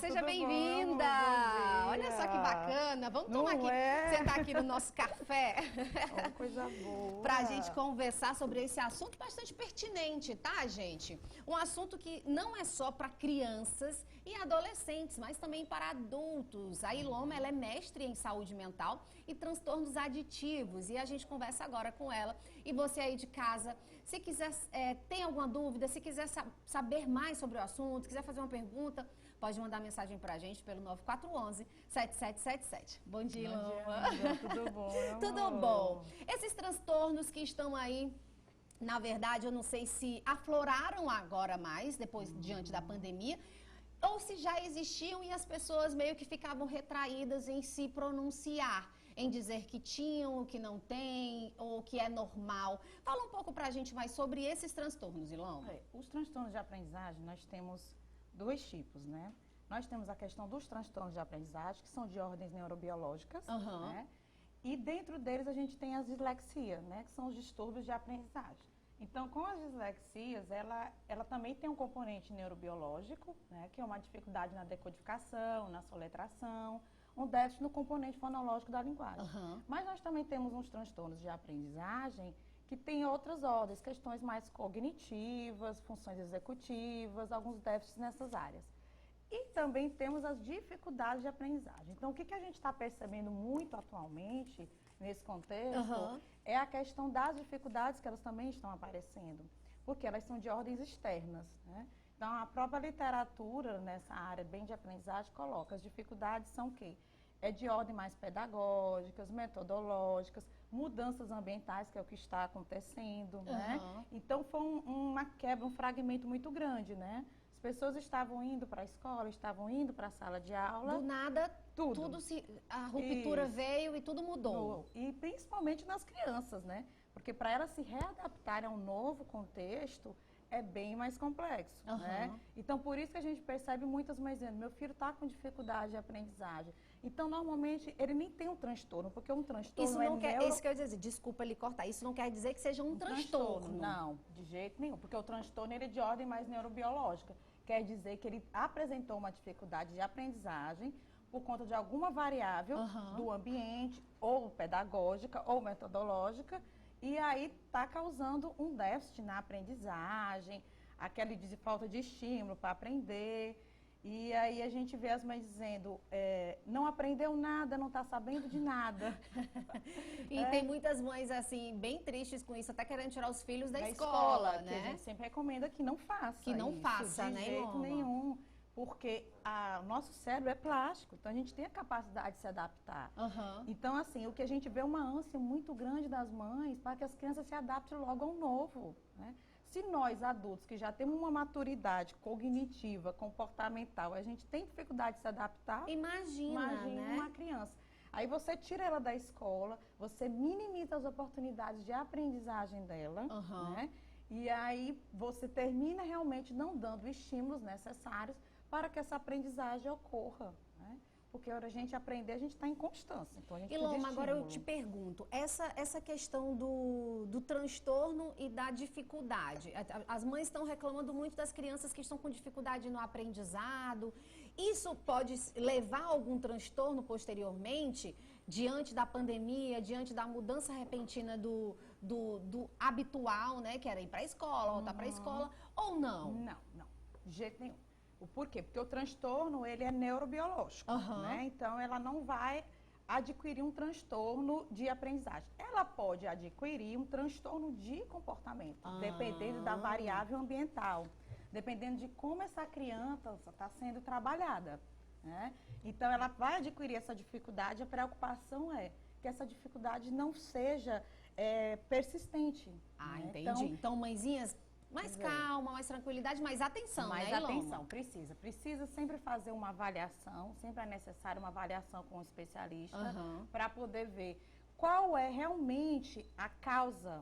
seja tudo bem-vinda. bom? Olha só que bacana. Vamos tomar aqui, sentar aqui no nosso café. Oh, coisa boa. Pra gente conversar sobre esse assunto bastante pertinente, tá, gente? Um assunto que não é só para crianças e adolescentes, mas também para adultos. A Iloma, ela é mestre em saúde mental e transtornos aditivos e a gente conversa agora com ela. E você aí de casa, se quiser, tem alguma dúvida, se quiser saber mais sobre o assunto, quiser fazer uma pergunta, pode mandar mensagem pra gente pelo 9411-7777. Bom dia, Iloma. Tudo bom? Tudo bom. Esses transtornos que estão aí, na verdade, eu não sei se afloraram agora mais, depois, diante da pandemia, ou se já existiam e as pessoas meio que ficavam retraídas em se pronunciar, em dizer que tinham, que não tem, ou que é normal. Fala um pouco pra gente mais sobre esses transtornos, Iloma. Os transtornos de aprendizagem, nós temos dois tipos, né? Nós temos a questão dos transtornos de aprendizagem, que são de ordens neurobiológicas, né? E dentro deles a gente tem as dislexias, né? Que são os distúrbios de aprendizagem. Então, com as dislexias, ela também tem um componente neurobiológico, né? Que é uma dificuldade na decodificação, na soletração, um déficit no componente fonológico da linguagem. Mas nós também temos uns transtornos de aprendizagem que tem outras ordens, questões mais cognitivas, funções executivas, alguns déficits nessas áreas. E também temos as dificuldades de aprendizagem. Então, o que a gente está percebendo muito atualmente, nesse contexto, é a questão das dificuldades que elas também estão aparecendo, porque elas são de ordens externas, né? Então, a própria literatura nessa área bem de aprendizagem coloca as dificuldades são o quê? É de ordem mais pedagógicas, metodológicas, mudanças ambientais, que é o que está acontecendo, né? Então, foi uma quebra, um fragmento muito grande, né? As pessoas estavam indo para a escola, estavam indo para a sala de aula. Do nada, a ruptura veio e tudo mudou. E principalmente nas crianças, né? Porque para elas se readaptarem a um novo contexto, é bem mais complexo, né? Então, por isso que a gente percebe muitas mães dizendo, meu filho está com dificuldade de aprendizagem. Então, normalmente, ele nem tem um transtorno, porque um transtorno isso não quer, isso que eu ia dizer, desculpa lhe cortar, isso não quer dizer que seja um transtorno. Não, de jeito nenhum, porque o transtorno ele é de ordem mais neurobiológica. Quer dizer que ele apresentou uma dificuldade de aprendizagem por conta de alguma variável do ambiente, ou pedagógica, ou metodológica, e aí está causando um déficit na aprendizagem, aquela falta de estímulo para aprender. E aí a gente vê as mães dizendo, não aprendeu nada, não está sabendo de nada. E tem muitas mães, assim, bem tristes com isso, até querendo tirar os filhos da escola, né? Que a gente sempre recomenda que não faça. Que não faça, de jeito nenhum. Porque o nosso cérebro é plástico, então a gente tem a capacidade de se adaptar. Então, assim, o que a gente vê é uma ânsia muito grande das mães para que as crianças se adaptem logo ao novo, né? Se nós, adultos, que já temos uma maturidade cognitiva, comportamental, a gente tem dificuldade de se adaptar, imagina, né? Uma criança. Aí você tira ela da escola, você minimiza as oportunidades de aprendizagem dela, né? E aí você termina realmente não dando estímulos necessários para que essa aprendizagem ocorra, né? Porque a hora a gente aprender, a gente está em constância. Então, a gente Iloma, agora eu te pergunto, essa questão do transtorno e da dificuldade, as mães estão reclamando muito das crianças que estão com dificuldade no aprendizado, isso pode levar a algum transtorno posteriormente, diante da pandemia, diante da mudança repentina do habitual, né, que era ir para a escola, voltar para a escola, ou não? Não, de jeito nenhum. O porquê? Porque o transtorno, ele é neurobiológico, né? Então, ela não vai adquirir um transtorno de aprendizagem. Ela pode adquirir um transtorno de comportamento, dependendo da variável ambiental, dependendo de como essa criança está sendo trabalhada, né? Então, ela vai adquirir essa dificuldade, a preocupação é que essa dificuldade não seja persistente. Né? Entendi. Então, mãezinhas, mais calma, mais tranquilidade, mais atenção, mais né, Iloma? atenção, precisa sempre fazer uma avaliação, sempre é necessário uma avaliação com um especialista para poder ver qual é realmente a causa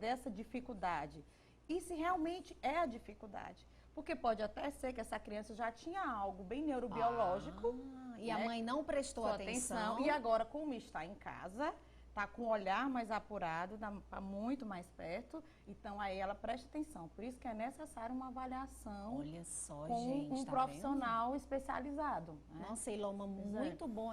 dessa dificuldade e se realmente é a dificuldade. Porque pode até ser que essa criança já tinha algo bem neurobiológico. E a mãe não prestou atenção. E agora, como está em casa, tá com o olhar mais apurado, tá muito mais perto, então aí ela presta atenção. Por isso que é necessário uma avaliação. Olha só, com gente, um tá profissional especializado. Né? Nossa, Iloma, muito bom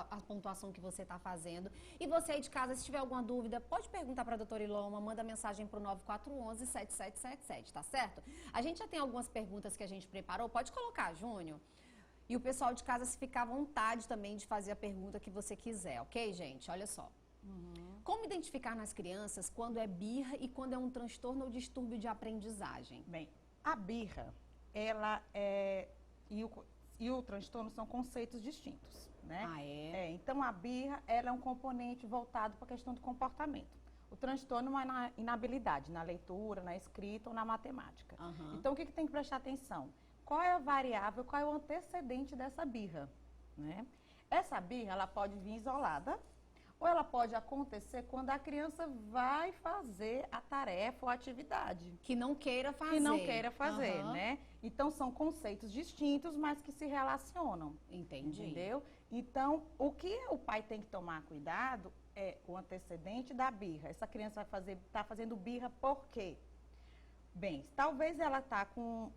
a pontuação que você está fazendo. E você aí de casa, se tiver alguma dúvida, pode perguntar para a doutora Iloma, manda mensagem para o 9411-7777, tá certo? A gente já tem algumas perguntas que a gente preparou, pode colocar, Júnior. E o pessoal de casa, se ficar à vontade também de fazer a pergunta que você quiser, ok, gente? Olha só. Como identificar nas crianças quando é birra e quando é um transtorno ou distúrbio de aprendizagem? Bem, a birra, ela e o transtorno são conceitos distintos, né? Ah, é? Então, a birra, ela é um componente voltado para a questão do comportamento. O transtorno é uma inabilidade na leitura, na escrita ou na matemática. Então, o que tem que prestar atenção? Qual é a variável, qual é o antecedente dessa birra, né? Essa birra, ela pode vir isolada, ou ela pode acontecer quando a criança vai fazer a tarefa ou a atividade. Que não queira fazer. Que não queira fazer, né? Então, são conceitos distintos, mas que se relacionam. Entendi. Entendeu? Então, o que o pai tem que tomar cuidado é o antecedente da birra. Essa criança tá fazendo birra por quê? Bem, talvez ela está com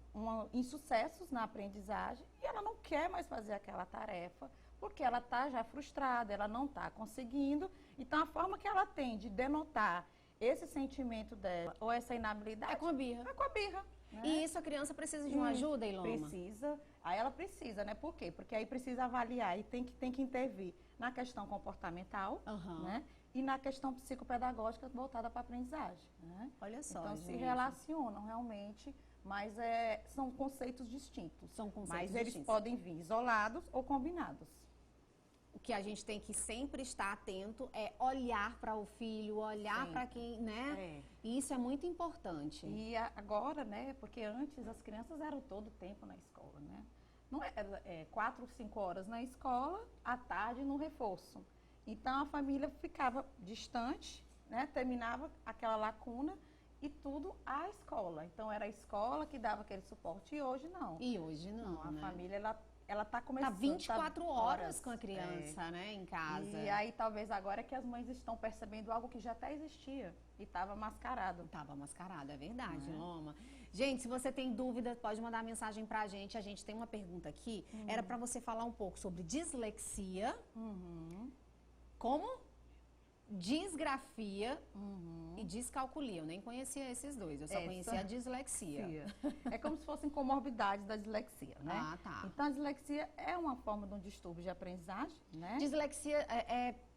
insucessos na aprendizagem e ela não quer mais fazer aquela tarefa, porque ela está já frustrada, ela não está conseguindo. Então, a forma que ela tem de denotar esse sentimento dela, ou essa inabilidade... É com a birra. É com a birra. Né? E isso a criança precisa de uma ajuda, Iloma? Precisa. Aí ela precisa, né? Por quê? Porque aí precisa avaliar e tem que intervir na questão comportamental, né? E na questão psicopedagógica voltada para a aprendizagem. Né? Olha só, então, gente. se relacionam realmente, mas são conceitos distintos. São conceitos mas distintos. Eles podem vir isolados ou combinados. O que a gente tem que sempre estar atento é olhar para o filho, olhar para quem, né? E isso é muito importante. E agora, né? Porque antes as crianças eram todo o tempo na escola, né? Não era 4 ou 5 horas na escola, à tarde no reforço. Então a família ficava distante, né? Terminava aquela lacuna e tudo à escola. Então era a escola que dava aquele suporte e hoje não. E hoje não, a né? família ela está começando. Tá 24 horas com a criança, né, em casa. E aí talvez agora que as mães estão percebendo algo que já até existia e estava mascarado. Tava mascarado, é verdade, Loma. Gente, se você tem dúvida, pode mandar mensagem pra gente. A gente tem uma pergunta aqui. Era pra você falar um pouco sobre dislexia. Como? Disgrafia e descalculia. Eu nem conhecia esses dois, eu só conhecia a dislexia. É como se fossem comorbidades da dislexia, né? Ah, tá. Então, a dislexia é uma forma de um distúrbio de aprendizagem, né? Dislexia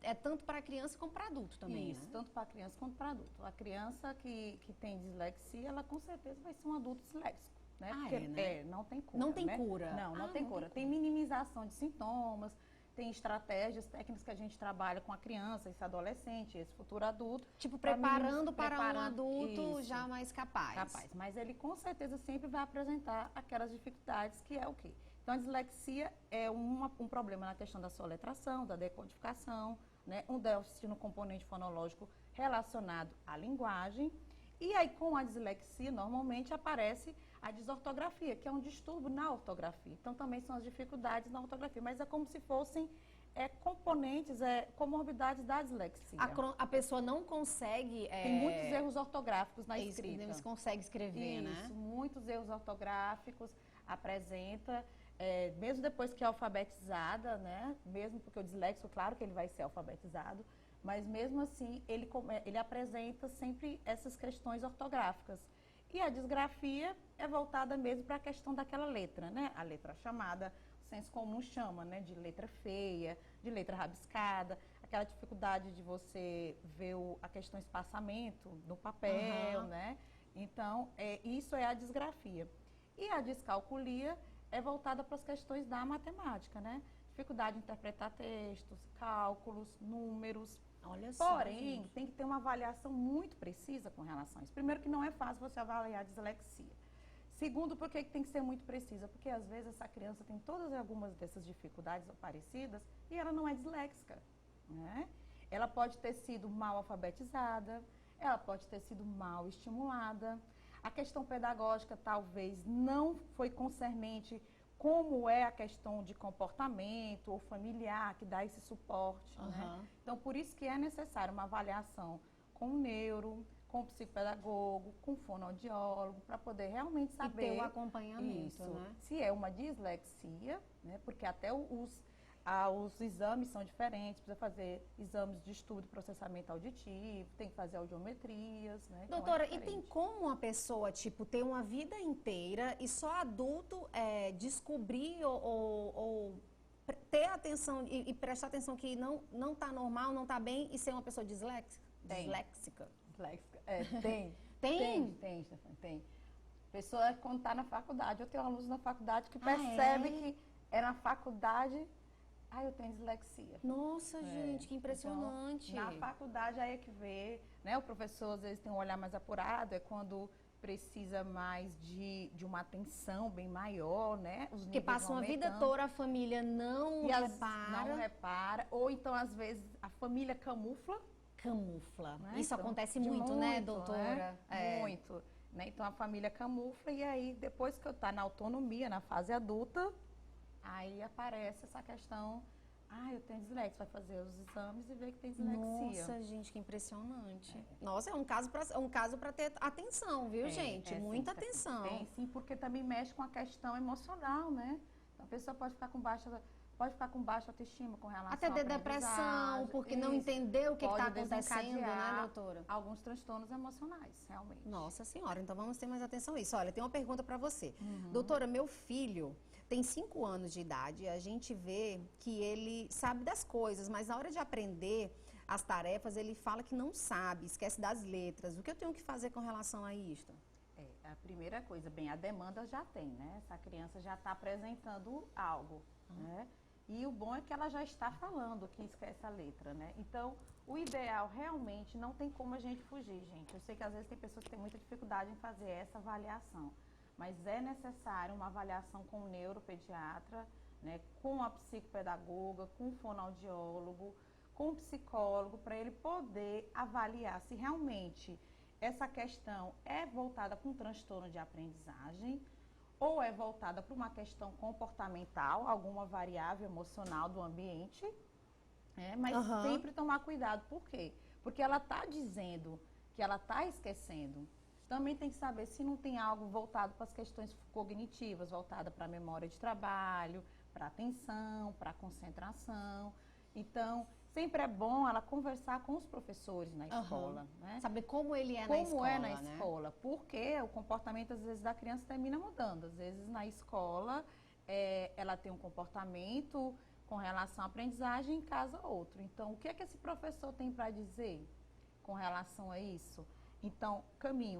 é tanto para criança como para adulto também, Isso, né? tanto para criança quanto para adulto. A criança que tem dislexia, ela com certeza vai ser um adulto disléxico. Né? Porque, né? Não tem cura. Não tem né? cura? Não tem cura. Tem minimização de sintomas, tem estratégias, técnicas que a gente trabalha com a criança, esse adolescente, esse futuro adulto. Tipo, preparando para um adulto já mais capaz. Mas ele com certeza sempre vai apresentar aquelas dificuldades que é o quê? Então, a dislexia é um problema na questão da soletração, da decodificação, né? Um déficit no componente fonológico relacionado à linguagem. E aí, com a dislexia, normalmente aparece a desortografia, que é um distúrbio na ortografia. Então, também são as dificuldades na ortografia, mas é como se fossem componentes, comorbidades da dislexia. A pessoa não consegue... Tem muitos erros ortográficos na escrita. Não consegue escrever, né? Isso, muitos erros ortográficos apresenta, mesmo depois que é alfabetizada, né? Mesmo porque o dislexo, claro que ele vai ser alfabetizado, mas mesmo assim ele apresenta sempre essas questões ortográficas. E a disgrafia é voltada mesmo para a questão daquela letra, né? A letra chamada, o senso comum chama, né? De letra feia, de letra rabiscada, aquela dificuldade de você ver a questão espaçamento no papel, né? Então, isso é a disgrafia. E a descalculia é voltada para as questões da matemática, né? Dificuldade de interpretar textos, cálculos, números. Olha só, porém, tem que ter uma avaliação muito precisa com relação a isso. Primeiro, que não é fácil você avaliar a dislexia. Segundo, porque tem que ser muito precisa, porque às vezes essa criança tem todas e algumas dessas dificuldades parecidas e ela não é disléxica, né? Ela pode ter sido mal alfabetizada, ela pode ter sido mal estimulada. A questão pedagógica talvez não foi concernente como é a questão de comportamento ou familiar que dá esse suporte, né? Então, por isso que é necessário uma avaliação com o neuro, com o psicopedagogo, com o fonoaudiólogo, para poder realmente saber... E ter o acompanhamento, né? Se é uma dislexia, né? Porque até os exames são diferentes, precisa fazer exames de estudo e processamento auditivo, tem que fazer audiometrias, né? Doutora, então e tem como uma pessoa, tipo, ter uma vida inteira e só adulto descobrir ou ter atenção e prestar atenção que não está normal, não está bem e ser uma pessoa disléxica? Disléxica? Tem. Tem? Tem, Stefania, tem. Pessoa, quando está na faculdade, eu tenho alunos na faculdade que percebe que é na faculdade... eu tenho dislexia. Nossa, gente, que impressionante. Então, na faculdade aí é que vê, né? O professor às vezes tem um olhar mais apurado, é quando precisa mais de uma atenção bem maior, né? Os Porque passa uma vida toda, a família não repara. Ou então, às vezes, a família camufla. Né? Isso então, acontece muito, né, doutora? Né? Muito. Né? Então, a família camufla e aí, depois que eu tá na autonomia, na fase adulta, aí aparece essa questão, eu tenho dislexia, vai fazer os exames e ver que tem dislexia. Nossa, gente, que impressionante. Nossa, é um caso para ter atenção, viu, gente? Muita atenção. Tem sim, porque também mexe com a questão emocional, né? Então, a pessoa pode ficar com baixa autoestima com relação até de depressão, porque não entendeu o que está acontecendo, né, doutora? Alguns transtornos emocionais, realmente. Nossa senhora, então vamos ter mais atenção a isso. Olha, tem uma pergunta para você. Doutora, meu filho tem 5 anos de idade, a gente vê que ele sabe das coisas, mas na hora de aprender as tarefas, ele fala que não sabe, esquece das letras. O que eu tenho que fazer com relação a isto? A primeira coisa, a demanda já tem, né? Essa criança já está apresentando algo, né? E o bom é que ela já está falando que esquece a letra, né? Então, o ideal realmente não tem como a gente fugir, gente. Eu sei que às vezes tem pessoas que têm muita dificuldade em fazer essa avaliação. Mas é necessário uma avaliação com o neuropediatra, né, com a psicopedagoga, com o fonoaudiólogo, com o psicólogo, para ele poder avaliar se realmente essa questão é voltada para um transtorno de aprendizagem ou é voltada para uma questão comportamental, alguma variável emocional do ambiente, mas sempre tomar cuidado. Por quê? Porque ela está dizendo que ela está esquecendo. Também tem que saber se não tem algo voltado para as questões cognitivas, voltada para a memória de trabalho, para a atenção, para a concentração. Então, sempre é bom ela conversar com os professores na escola. Né? Saber como ele é na escola. Como é na escola. Porque o comportamento, às vezes, da criança termina mudando. Às vezes, na escola, ela tem um comportamento com relação à aprendizagem, em casa outro. Então, o que é que esse professor tem para dizer com relação a isso? Então,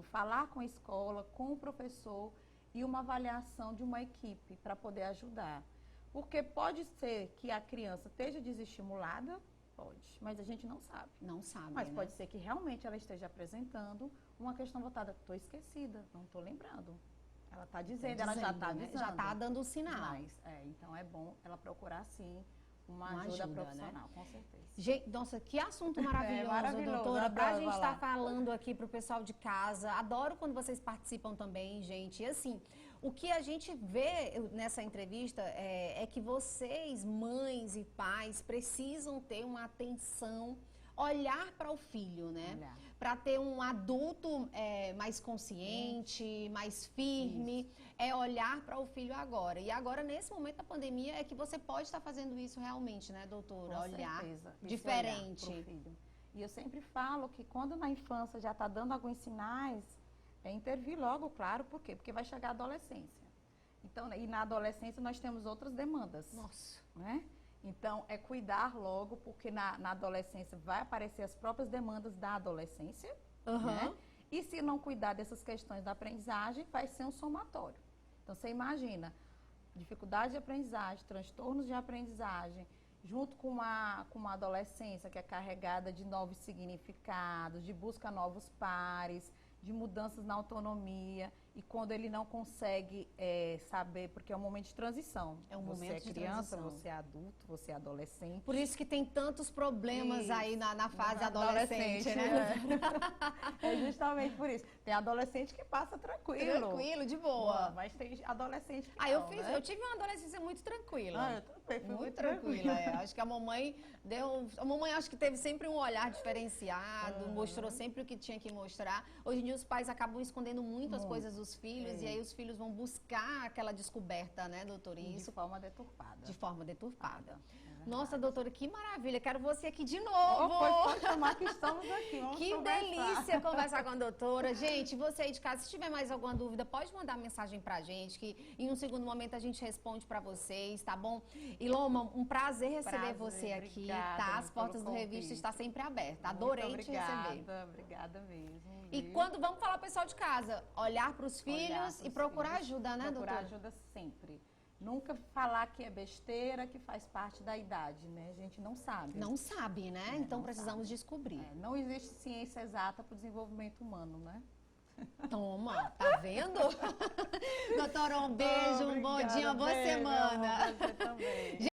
falar com a escola, com o professor e uma avaliação de uma equipe para poder ajudar. Porque pode ser que a criança esteja desestimulada, pode, mas a gente não sabe. Não sabe, mas pode ser que realmente ela esteja apresentando uma questão voltada, estou esquecida, não estou lembrando. Ela está dizendo, ela já está avisando. Já está dando o sinal. Mas, então é bom ela procurar, sim, uma ajuda profissional, né? Com certeza. Gente, nossa, que assunto maravilhoso, doutora. Pra gente estar falando aqui pro pessoal de casa. Adoro quando vocês participam também, gente. E assim, o que a gente vê nessa entrevista é que vocês, mães e pais, precisam ter uma atenção, olhar para o filho, né? Para ter um adulto mais consciente, mais firme, olhar para o filho agora. E agora, nesse momento da pandemia, é que você pode estar fazendo isso realmente, né, doutora? Olhar diferente. Olhar pro filho. E eu sempre falo que quando na infância já está dando alguns sinais, intervir logo, claro, por quê? Porque vai chegar a adolescência. Então, e na adolescência nós temos outras demandas. Nossa. Né? Então, é cuidar logo, porque na adolescência vai aparecer as próprias demandas da adolescência, né? E se não cuidar dessas questões da aprendizagem, vai ser um somatório. Então, você imagina, dificuldade de aprendizagem, transtornos de aprendizagem, junto com uma adolescência que é carregada de novos significados, de busca a novos pares, de mudanças na autonomia. e quando ele não consegue saber, porque é um momento de transição. É um você momento de é criança, transição. você é adulto, você é adolescente. Por isso que tem tantos problemas aí na fase adolescente, né? É justamente por isso. Tem adolescente que passa tranquilo. Tranquilo, de boa. Mas tem adolescente que Eu não, fiz, né? eu tive uma adolescência muito tranquila. Eu também fui Muito tranquila, Acho que a mamãe acho que teve sempre um olhar diferenciado, mostrou sempre o que tinha que mostrar. Hoje em dia os pais acabam escondendo muito as coisas dos filhos e aí os filhos vão buscar aquela descoberta, né, doutora? E isso de forma deturpada. de forma deturpada. Nossa, doutora, que maravilha. Quero você aqui de novo. Pode chamar que estamos aqui. Vamos Que conversar. delícia conversar com a doutora. Gente, você aí de casa, se tiver mais alguma dúvida, pode mandar mensagem pra gente, que em um segundo momento a gente responde pra vocês, tá bom? Iloma, um prazer receber você aqui, obrigada, tá? As portas do convite. Revista estão sempre abertas. Adorei Muito te receber. Obrigada mesmo. E quando vamos falar pro pessoal de casa, olhar pros filhos e procurar ajuda, né, doutora? Procurar ajuda sempre. Nunca falar que é besteira, que faz parte da idade, né? A gente não sabe. Não sabe, né? Então não precisamos descobrir. Não existe ciência exata para o desenvolvimento humano, né? Toma, tá vendo? Doutora, um beijo, um bom dia, uma boa semana. Você também.